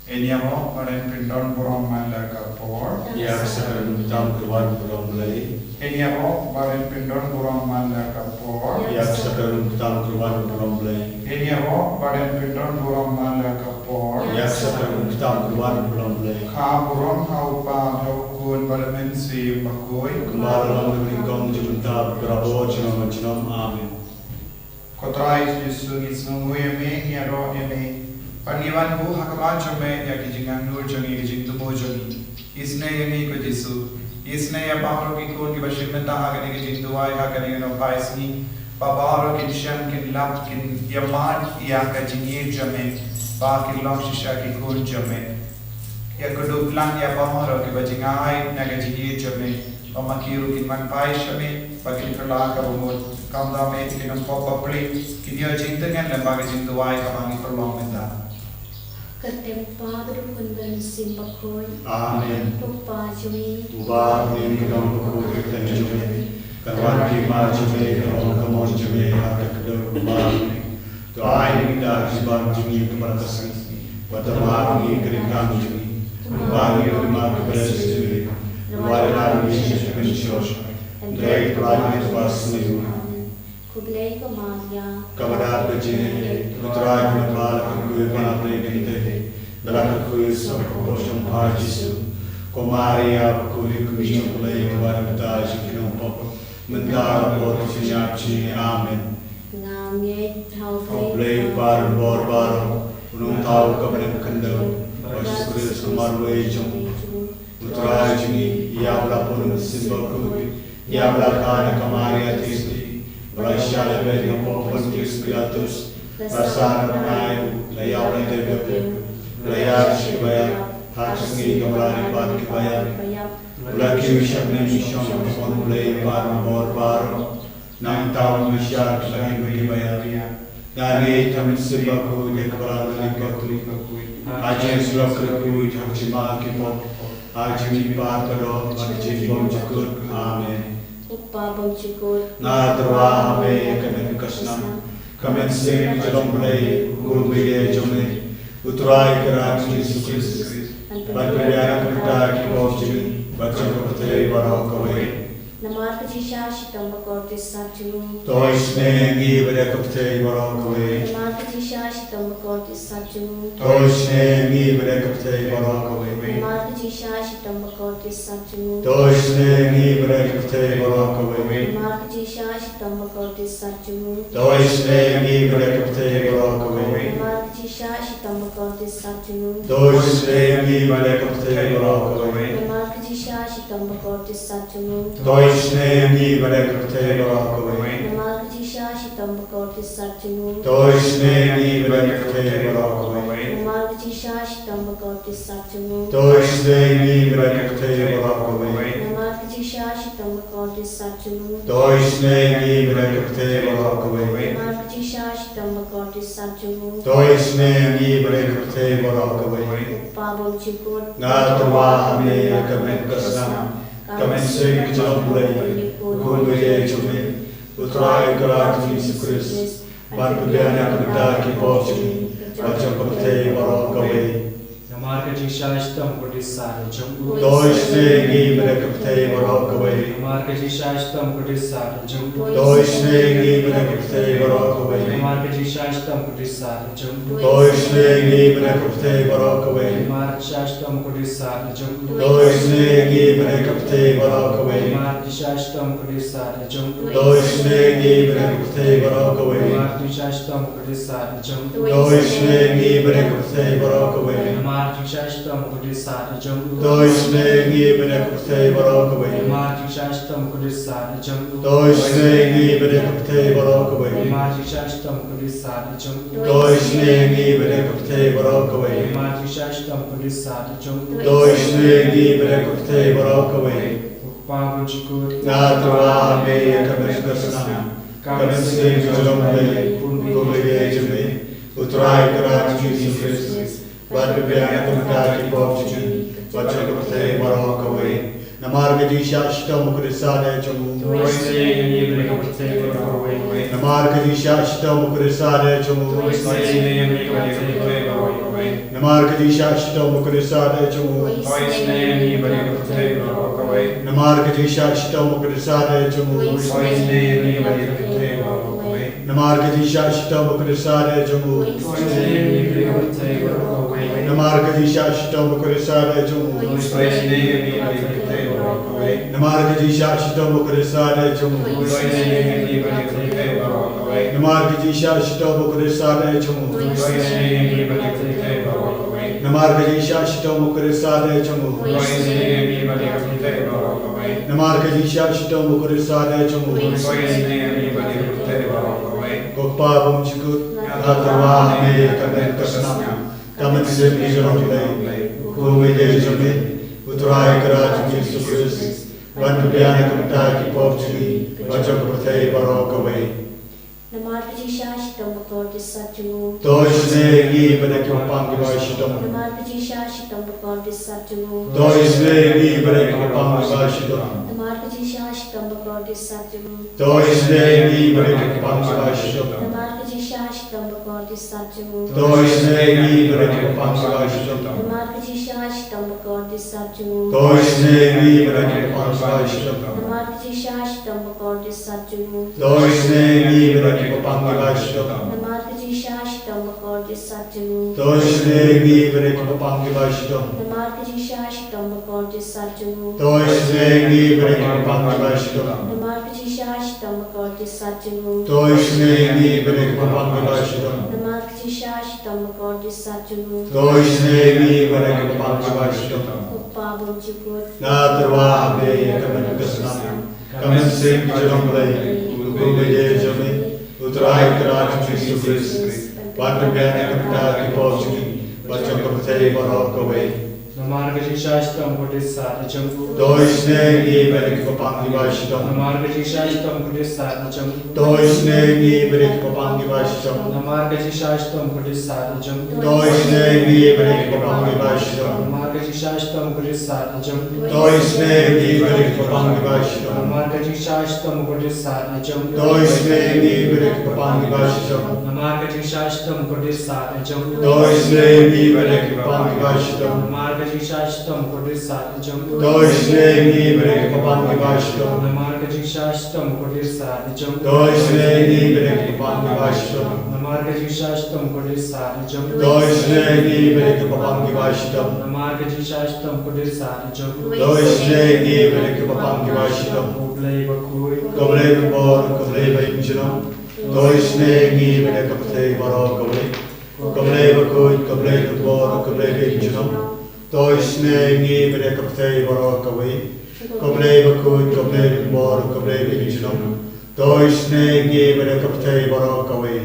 Eniamo maren pindon burong mala kapor. Ya kesaran tam keluar burong mulai. Eniamo maren pindon burong mala kapor. Ya kesaran tam keluar burong mulai. Eniamo maren pindon burong mala kapor. Ya kesaran tam keluar burong mulai. Ka burong haupa haukun paramensi makoi. Kembali lingkong jumta berabo jenam amin. Kotrai Yesus isnungui me niaro eme. Paniwan bu hakaman chome ya kijingan nur jongi kijing tumo jongi. Isne yemi ko Yesu. Isne ya baharo ki kon ki bashimenta hagane kijing duai hagane no paisni. Babaro kin shan kin lap kin yaman ya kijingi jame. Ba kin long shisha ki kon jame. Ya kudu plan ya baharo ki bajingai na kijingi jame. Pamakiru kin man paisame. Bakin perlah ka bumut. Kamda me kin pop pli kin yo jing dengan lembaga jing duai kamangi perlong menta. Ketempa berukun bersim bakoi. Amin. Lupa jumi. Ubah ning kedong buku kita jumi. Kawan kima jumi kedong kamon jumi ada kedong ubah. Doa ini dah sebab jumi keberkasan. Pertama ini keringkan jumi. Ubah ini rumah keberkasan jumi. Luar Yesus Kristus. Dari pelayan terbas sendiri. Kublai ke Maria. Kabar berjini. Putra kembali ke mana pergi dalam kuis kosong Yesus. Komaria kulit kuis mulai kepada kita jika pop mendalam bor siapci amin. Ngamye tahu Play bar bor unung tahu kepada kendal. Yesus Kristus kemarwai jom. Putra jini ia berapun simbol kulit. Ia berkata Komaria tisti. Berasal dari popon Kristus. Rasanya mengayu, layak oleh Tuhan, layak sebaya, hasil kembali pada kebaya. Lagi usia menyusun pun mulai pada bor nang tahun usia lagi kebaya. Dari kami sebabku dia keberadaan kekuli. Ajar sebab kekuli cuma kita. Ajar lipat pada majlis bom amin. Upa bom syukur. Na terwa ame kami kesnam. Kami sing jalom play guru bege jomne. Uturai kerat Yesus Kristus. Berbiara kita kibau jini. Baca berteri barau kawai. Namar kecisa sitam bakortis sarjung. Tois nengi berkapteri barau kawai. Namar kecisa sitam bakortis sarjung. Tois nengi berkapteri barau kawai. Namar kecisa sitam bakortis sarjung. Tois nengi berkapteri barau kawai. Namar kecisa sitam bakortis sarjung. Tois nengi berkapteri barau kawai. Namar kecisa sitam bakortis sarjung. Tois nengi berkapteri barau kawai. Namar kecisa sitam bakortis sarjung. Tois nengi berkapteri barau kawai. Namar kecisa sitam bakortis sarjung. Tois nengi berkapteri barau kawai. Namar kecisa sitam bakortis sarjung. Tois nengi berkapteri barau kawai. Namar kecisa sitam bakortis sarjung. Tois nengi berkapteri barau kawai. Namar kecisa sitam bakortis sarjung. Tois nengi berkapteri barau kawai. Upa bom syukur. Na terwa ame kami kesnam. Kami sing jalom play guru bege jomne. Uturai kerat Yesus Kristus. Berbiara kita kibau jini. Baca berteri barau kawai. Namar kecisa sitam kudis sarjung. Tois nengi berkapteri barau kawai. Namar kecisa sitam kudis sarjung. Tois nengi berkapteri barau kawai. Namar kecisa sitam kudis sarjung. Tois nengi berkapteri barau kawai. Namar kecisa sitam kudis sarjung. Tois nengi berkapteri barau kawai. Namar kecisa sitam kudis sarjung. Tois nengi berkapteri barau kawai. Namar kecisa sitam kudis sarjung. Tois nengi berkapteri barau kawai. Namar kecisa sitam kudis sarjung. Tois nengi berkapteri barau kawai. Namar kecisa sitam kudis sarjung. Tois nengi berkapteri barau kawai. Namar kecisa sitam kudis sarjung. Tois nengi berkapteri barau kawai. Namar kecisa sitam kudis sarjung. Tois nengi berkapteri barau kawai. Upa bom syukur. Na terwa ame kami kesnam. Kami sing jalom play guru bege jomne. Uturai kerat Yesus Kristus. Berbiara kita kibau jini. Baca berteri barau kawai. Namar kecisa sitam kudisane jom. Tois nengi berkapteri barau kawai. Namar kecisa sitam kudisane jom. Tois nengi berkapteri barau kawai. Namarkadisha Shito Mukadisada Jumu. Oisne Barikate Barokawe. Namarkadisha Shito Mukadisada Jumu. Oisne Barikate Barokawe. Namarkadisha Shito Mukadisada Jumu. Oisne Barikate Barokawe. Namarkadisha Shito Mukadisada Jumu. Oisne Barikate Barokawe. Namarkadisha Shito Mukadisada Jumu. Oisne Barikate Barokawe. Namarkadisha Shito Mukadisada Jumu. Oisne Barikate Barokawe. Namarkadisha Shito Mukadisada Jumu. Oisne Barikate Barokawe. Namarkadisha Shito Mukadisada Jumu. Oisne Barikate Barokawe. Gokpa Bumchikut Natarwa Me Kamen Kasnam Kamen Sim Nizamle Kuwede Jame Uttrai Karaj Yesu Christ Vandubyana Kamta Ki Popchi Vachakapate Barokawe. Namarkadisha Shito Mukadisada Jumu. Doisne Gi Benekim Pangivashidam. Namarkadisha Shito Mukadisada Jumu. Doisne Gi Benekim Pangivashidam. Namarkadisha Shito Mukadisada Jumu. Doisne Gi Benekim Pangivashidam. Namarkadisha Shito Mukadisada Jumu. Doisne Gi Benekim Pangivashidam. Namarkadisha Shito Mukadisada Jumu. Doisne Gi Benekim Pangivashidam. Namarkadisha Shito Mukadisada Jumu. Doisne Gi Benekim Pangivashidam. Namarkadisha Shito Mukadisada Jumu. Doisne Gi Benekim Pangivashidam. Namarkadisha Shito Mukadisada Jumu. Doisne Gi Benekim Pangivashidam. Namarkadisha Shito Mukadisada Jumu. Doisne Gi Benekim Pangivashidam. Namarkadisha Shito Mukadisada Jumu. Doisne Gi Benekim Pangivashidam. Gokpa Bumchikut Natarwa Me Kamen Kasnam Kamen Sim Nizamle Kuwede Jame Uttrai Karaj Yesu Christ Vandubyana Kamta Ki Popchi Vachakapate Barokawe. Namarkadisha Shito Mukadisada Jumu. Doisne Gi Benekim Pangivashidam. Namarkadisha Shito Mukadisada Jumu. Doisne Gi Benekim Pangivashidam. Namarkadisha Shito Mukadisada Jumu. Doisne Gi Benekim Pangivashidam. Namarkadisha Shito Mukadisada Jumu. Doisne Gi Benekim Pangivashidam. Namarkadisha Shito Mukadisada Jumu. Doisne Gi Benekim Pangivashidam. Namarkadisha Shito Mukadisada Jumu. Doisne Gi Benekim Pangivashidam. Namarkadisha Shito Mukadisada Jumu. Doisne Gi Benekim Pangivashidam. Namarkadisha Shito Mukadisada Jumu. Doisne Gi Benekim Pangivashidam. Namarkadisha Shito Mukadisada Jumu. Doisne Gi Benekim Pangivashidam. Namarkadisha Shito Mukadisada Jumu. Doisne Gi Benekim Pangivashidam. Oblei Bakui. Kablei Bor Kablei Injinam. Doisne Gi Benekapate Barokawe. Kablei Bakui Kablei Bor Kablei Injinam. Doisne Gi Benekapate Barokawe. Kablei Bakui Kablei Bor Kablei Injinam. Doisne Gi Benekapate Barokawe.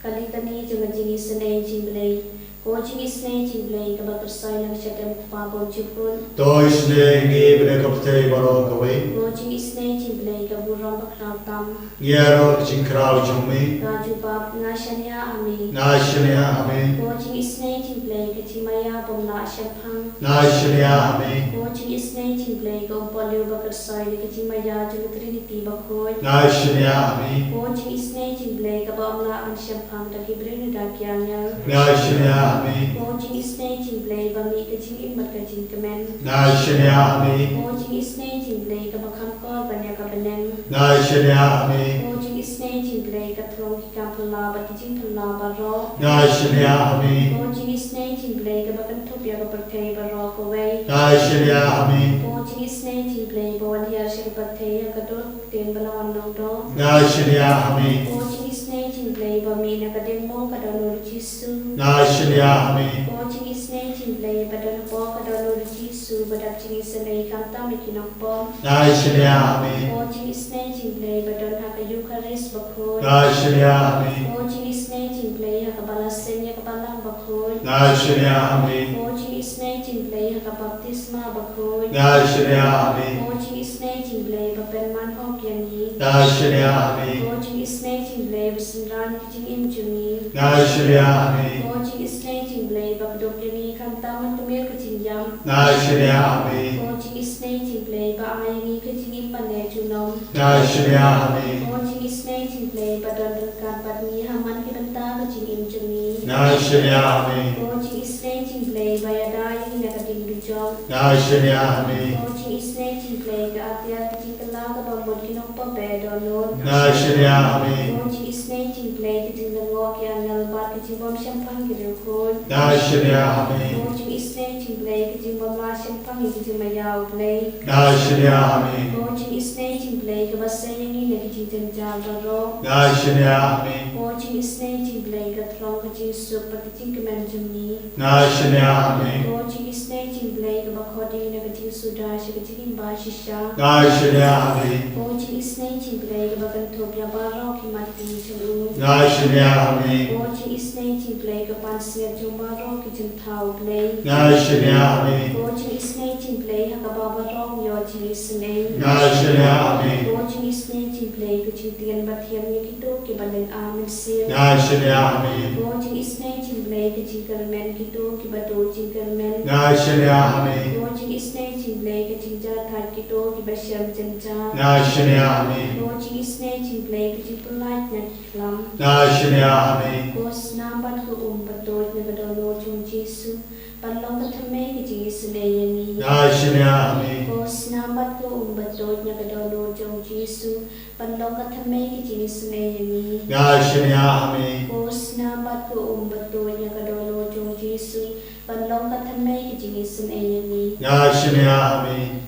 Kalitani Jumajini Sene Jimblay. Coaching is Snake Jimblay. Kabakar Soilang Shatam Kupa Bumchikut. Doisne Gi Benekapate Barokawe. Coaching is Snake Jimblay. Kaburam Bakrautam. Yero Jinkrao Jumi. Raju Bab Nashania Ami. Nashania Ame. Coaching is Snake Jimblay. Kachimaya Bumla Shaphang. Nashania Ame. Coaching is Snake Jimblay. Gopalio Bakar Soil. Kachimaya Jumatrinity Bakoy. Nashania Ame. Coaching is Snake Jimblay. Kabamla and Shaphang. Takibrin Dakyanya. Nashania Ame. Coaching is Snake Jimblay. Bami Kaching Imat Kaching Kamen. Nashania Ame. Coaching is Snake Jimblay. Kabakam Kor Banya Kabanen. Nashania Ame. Coaching is Snake Jimblay. Katlong Kikapala Batijing Pala Baro. Nashania Ame. Coaching is Snake Jimblay. Kabakan Tupia Kapartay Baro Kaway. Nashania Ame. Coaching is Snake Jimblay. Bawadia Shakapatay Kadok Ten Balawan Nodo. Nashania Ame. Coaching is Snake Jimblay. Bamina Kademo Kadano Jisu. Nashania Ame. Coaching is Snake Jimblay. Badan Po Kadano Jisu. Badapching is Sanay Kanta Mikinokpo. Nashania Ame. Coaching is Snake Jimblay. Badan Hakayukaris Bakoy. Nashania Ame. Coaching is Snake Jimblay. Hakabala Senya Kabalang Bakoy. Nashania Ame. Coaching is Snake Jimblay. Hakabaptisma Bakoy. Nashania Ame. Coaching is Snake Jimblay. Bapenman Hokyani. Nashania Ame. Coaching is Snake Jimblay. Basinran Kitching Imjuni. Nashania Ame. Coaching is Snake Jimblay. Bakdokyani Kantaman Tumir Kitching Yam. Nashania Ame. Coaching is Snake Jimblay. Baayani Kitching Impane Junom. Nashania Ame. Coaching is Snake Jimblay. Badon Kan Patni Haman Kibanta Kitching Imjuni. Nashania Ame. Coaching is Snake play by a dying negative job. Nashania Hame, Coaching is nature play, Gatia, Tikalaka, Bambodino, bed or Lord. Nashania Hame, Coaching is nature play, getting the walk and Albarkity bomb champagne, getting cold. Nashania Hame, Coaching is nature play, getting bomb champagne, getting my out play. Nashania Hame, Coaching is nature play, was saying in the kitchen jar rock. Nashania Hame, Coaching is nature play, got long super kitchen mention me. Nashania Hame, Coaching is nature play, according negative sudash, getting bashisha. Nashania Hame, Coaching is nature play, Bakantopia Baroki Martin Chalu. Nashania Hame, Coaching is nature play, Kapansia Jumaro kitchen tau play. Nashania Hame, Coaching is nature play, Hakababa Rock, your cheese name. Nashania Hame, Coaching is nature play, Kuchitian Batian Nikito, Kibalan Armin Seal. Nashania Hame, Coaching is nature play, Kuchinkal Man Kito, Kibato Chinkal Man. Nashania Hame, Coaching is nature play, Kuchinja Takito, Kibasham Janja. Nashania Hame, Coaching is nature play, Kuchipulite Natlam. Nashania Hame, Coach Nambat ko Batot Nagadolo Chung Jesu. Panlong Katame, Jesus Layani. Nashania Hame, Coach Nambat ko Batot Nagadolo Chung Jesu. Panlong Katame, Jesus Layani. Nashania Hame, Coach Nambat ko Batot Nagadolo Chung Jesu. Panlong Katame, Jesus Layani. Nashania Hame,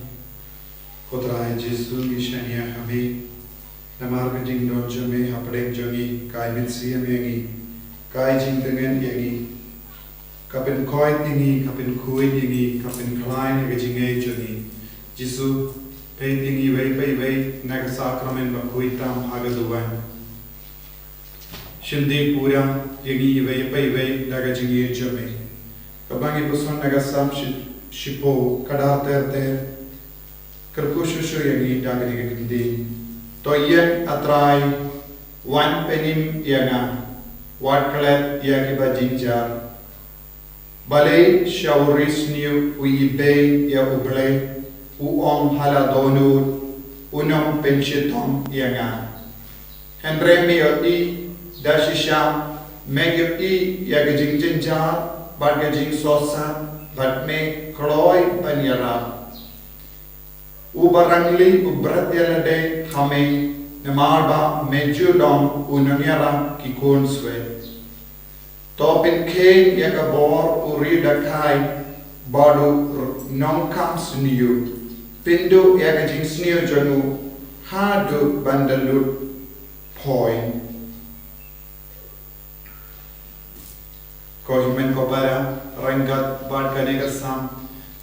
Kotrai Jesu Gishania Hame, Namar Meeting Don Jame, Hapadem Jogi, Kai Mitsi Yagi, Kai Jintangan Yagi, Kapin Koi Tingi, Kapin Kui Yagi, Kapin Klein Yaging Jogi, Jesu, Pay Tingi Way, Nagasakram Bakuitam Hagaduan, Shindi Pura, Yagi Way, Nagajing Jame, Kabangi Buson Nagasam Shipo, Kadar Kerkushu Yagi Dagari Gindi. Toyek atrai wan penim yanga watkalet yakiba jinjar balay shauris niu uibe ya uble uom haladonu unom penshitom yanga henremi oti dashisha meg i yagajing jinjar bargajing sosa batme kloy panyara Ubarangli ubrat yalade hame namarba mejudom unanyara kikon swe. Topin kane yakabor uri dakai badu nongkam sniu. Pindu yakajing sniu janu hadu bandalut point. Kohimen kopara rangat badkanega sam.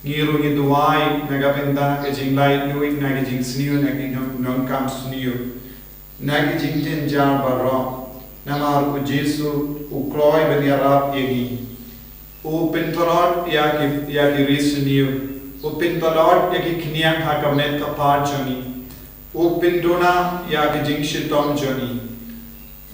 Ngiru ni duai nagapenda ke jinglai nuik nagijing sniu nagijing nongkam sniu nagijing tinjar barro namar u Jesu u kloi beniarap yegi u pintorot yaki risniu u pintorot yaki kniang hakamet kapar joni u pinduna yaki jing shitom joni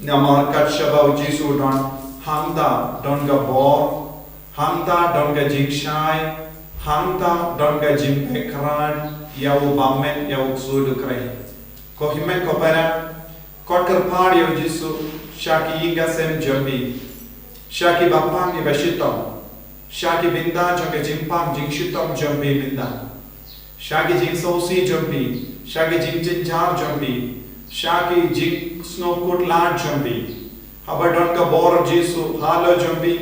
namar katshaba u Jesu don hamda don gabor hamda don ga jingshai Hanta donga jimpe karan yau bamen yau sudu krai. Ko himen ko para kotkar par yau Jesu shaki inga sem jambi. Shaki bapam ni bashitom. Shaki binda jonga jimpam jing shitom jambi binda. Shaki jing sosi jambi. Shaki jing jinjar jambi. Shaki jing snowcoat lad jambi. Haba donga bor Jesu halo jambi.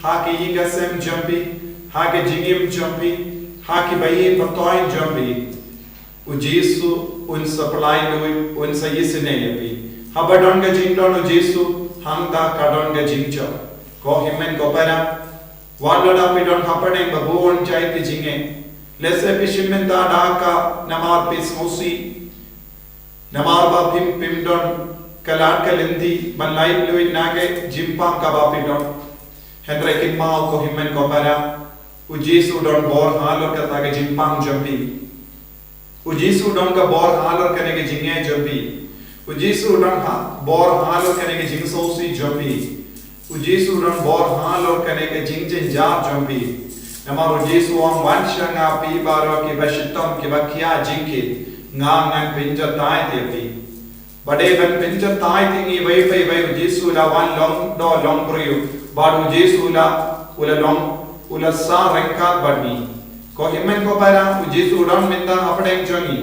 Haki inga sem jambi. Hake jingim jambi, hake bayi patoy jambi. U Jesu un supply lui un sayisine yabi. Habadonga jingdon u Jesu hangda kadonga jingcho. Ko himen ko para waloda pidon hapadeng babu un jai ti jinge. Lese pishimen da daka namar pis musi. Namar ba pimdon kalat kalindi manlai lui nage jimpam kabapidon. Hendrekin mau ko himen ko para U Jesu don bor halor kata ke jimpang jambi. U Jesu don ka bor halor kane ke jinge jambi. U Jesu don bor halor kane ke jing sosi jambi. U Jesu don bor halor kane ke jing jar jambi. Namar u Jesu ang wansha nga pi baro ki bashitom ki bakya jingke nga ngan pinja tai tepi. Bade ban pinja tai tingi vai u Jesu la wan long do long priyu. Badu Jesu la ula long ula sa rengkat bani. Ko himen ko para Yesus ran minta apdeng jangi.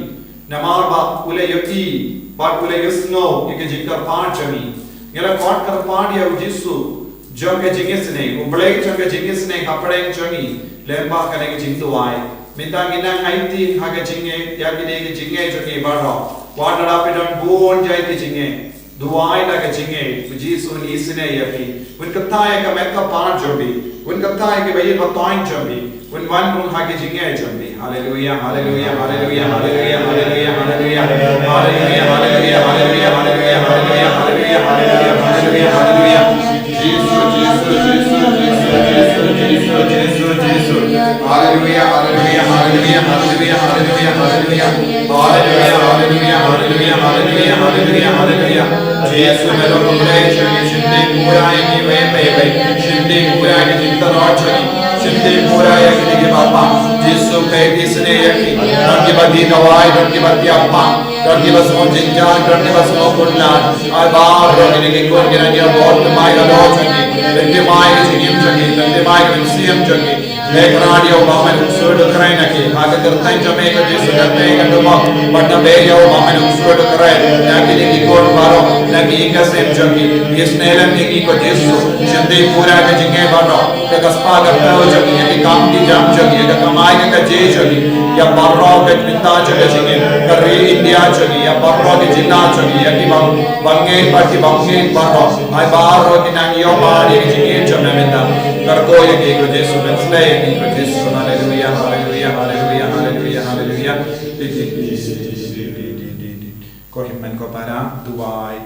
Namar ba ula yaki ba ula yusno yake jikar pan jangi. Ngela kot kar pan ya Yesus jangge jingisne ublek jangge jingisne apdeng jangi lemba kane jingtuai. Minta ginang haiti haga jinge yakine ke jinge jangi baro. Wadada pidan bon jai ke jinge. Duai na ke jinge Yesus isne yaki. Un kataya ka mekka pan jambi. Un kataya ke bayi batain jambi. Un wan run hage jinge jambi. Hallelujah, hallelujah, hallelujah, hallelujah, hallelujah, hallelujah, hallelujah, hallelujah, hallelujah, hallelujah, hallelujah, hallelujah, hallelujah, hallelujah. Jesus, Jesus, Jesus, Jesus, Jesus, Jesus, Jesus. Hallelujah, hallelujah, hallelujah, hallelujah, hallelujah, hallelujah. Hallelujah, hallelujah, hallelujah, hallelujah, hallelujah, hallelujah. Jesus melo kumle shinde pura ki ve ve shinde pura ki jinta rochani shinde pura ki baba Jesus pe isne yaki rangi badi dawai rangi badi appa rangi basmo jinjan rangi basmo kunna ai ba rangi ki kon ki rangi bol mai rochani rangi mai ki jim jagi rangi mai ki sim jagi लेकरानी ओ बामन उस्वड कराय नके आगे करताय जमे के जिस करते हैं तो बट बे यो बामन उस्वड कराय ताकि की कोड मारो ताकि इनका सेम जंगी इस नेलन की को जिस जिंदे पूरा के जिंगे बारो के कस्पा करता हो जंगी के काम की जाम जंगी के कमाई के जे जंगी या बारो के पिता जगह जिंगे कर इंडिया जंगी या बारो के जिन्ना जंगी या की बंगे पार्टी बंगे बारो आई बारो की नांगियो बारी के जिंगे जमे मिंदा कर को ये को जिस बेंसले Jesus, hallelujah, hallelujah, hallelujah, hallelujah, hallelujah. Ko himen ko para duai.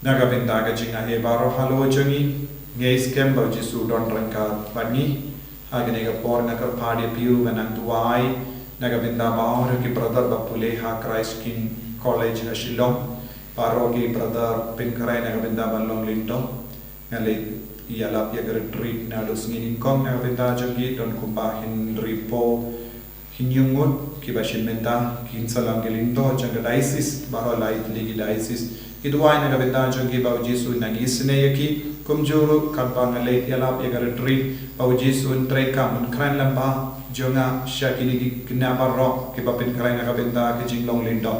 Naga bintaga jinga he baro halo jangi. Ngeis kem bau Jesu don rangka bani. Agane ga por na kar phadi piu banang duai. Naga binta baro ki brother bapule ha Christ King College ha Shillong. Baro ki brother pin karai naga binta balong linto. Ngale ialah ia retreat na dos ngin kong na benda jangi don kumba hin ripo hinyungut ki bashin menta kin salam gelindo janga diocese baro light ligi diocese idwai na benda jangi bau Jesu na gisne yaki kumjuru kampang le ialah ia retreat bau Jesu trai kam kran lamba jonga shakini kina baro ki bapin krai na benda ki jinglong lindo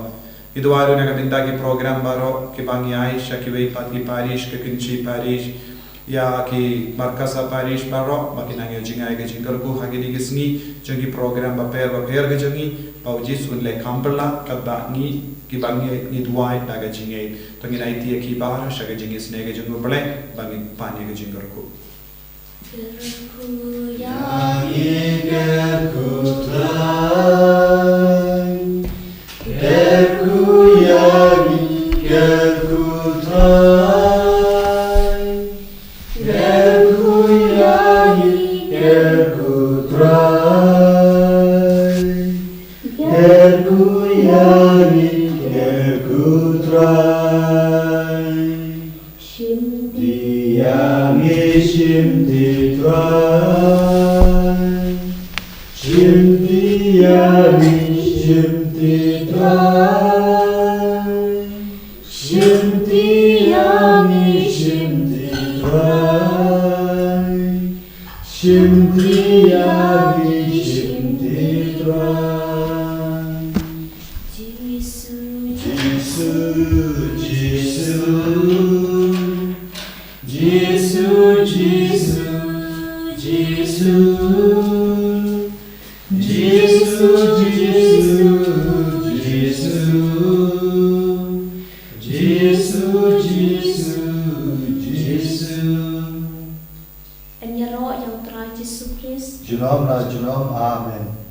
idwai na benda ki program baro ki bangyai shakiwei pati parish ke kinchi parish या कि मरकज़ पारिश बारो बाकी नांगे जिंगाए के जिंगर को हागे दी किसनी जंगी प्रोग्राम बापेर के जंगी बाउजी सुन ले कांपला कदा नी कि बांगे नी दुआई नागे जिंगे तो नी नाइती की बाहर शगे जिंगे स्ने के जंगो बड़े बांगे पानी के जिंगर को En je roh yang terakhir Yesus Kristus. Junom, Amen.